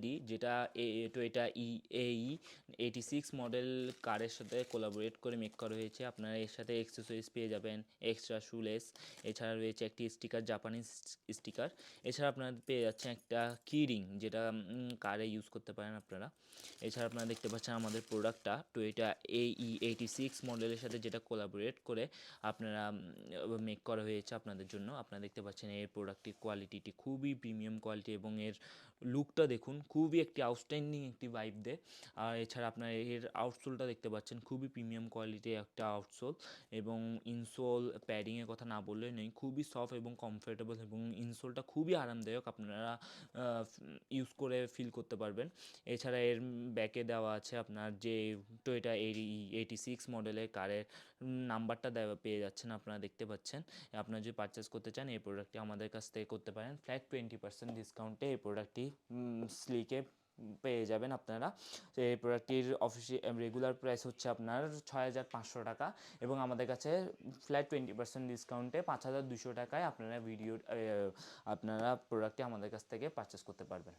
D, যেটা Toyota এই86 model কারের সাথে কোলাবোরেট করে মেক করা হয়েছে। আপনারা এর সাথে অ্যাক্সেসরিজ পেয়ে যাবেন, এক্সট্রা শুলেস, এছাড়া রয়েছে একটি স্টিকার, জাপানিজ স্টিকার। এছাড়া আপনারা পেয়ে যাচ্ছেন একটা কি রিং, যেটা কারে ইউজ করতে পারেন আপনারা। এছাড়া আপনারা দেখতে পাচ্ছেন আমাদের প্রোডাক্টটা টয়োটা এই86 মডেলের সাথে যেটা কোলাবোরেট করে আপনারা মেক করা হয়েছে আপনাদের জন্য। আপনারা দেখতে পাচ্ছেন এর প্রোডাক্টটির কোয়ালিটিটি খুবই প্রিমিয়াম কোয়ালিটি, এবং এর লুকটা দেখুন, খুবই একটি আউটস্ট্যান্ডিং একটি ভাইব দেয়। আর এছাড়া আপনার এর আউটসোলটা দেখতে পাচ্ছেন, খুবই প্রিমিয়াম কোয়ালিটির একটা আউটসোল, এবং ইনসোল প্যাডিংয়ের কথা না বললেই নেই, খুবই সফট এবং কমফোর্টেবল, এবং ইনসোলটা খুবই আরামদায়ক, আপনারা ইউজ করে ফিল করতে পারবেন। এছাড়া এর ব্যাকে দেওয়া আছে আপনার যে টয়োটা 86 মডেলের কারের নাম্বারটা দেওয়া পেয়ে যাচ্ছেন, আপনারা দেখতে পাচ্ছেন। আপনারা যদি পারচেস করতে চান এই প্রোডাক্টটি আমাদের কাছ থেকে করতে পারেন ফ্ল্যাট 20% ডিসকাউন্টে। এই প্রোডাক্টটি স্লিকে পেয়ে যাবেন আপনারা। তো এই প্রোডাক্টটির রেগুলার প্রাইস হচ্ছে আপনার 6500 টাকা, এবং আমাদের কাছে ফ্ল্যাট 20% ডিসকাউন্টে 5200 টাকায় আপনারা আপনারা প্রোডাক্টটি আমাদের কাছ থেকে পারচেস করতে পারবেন।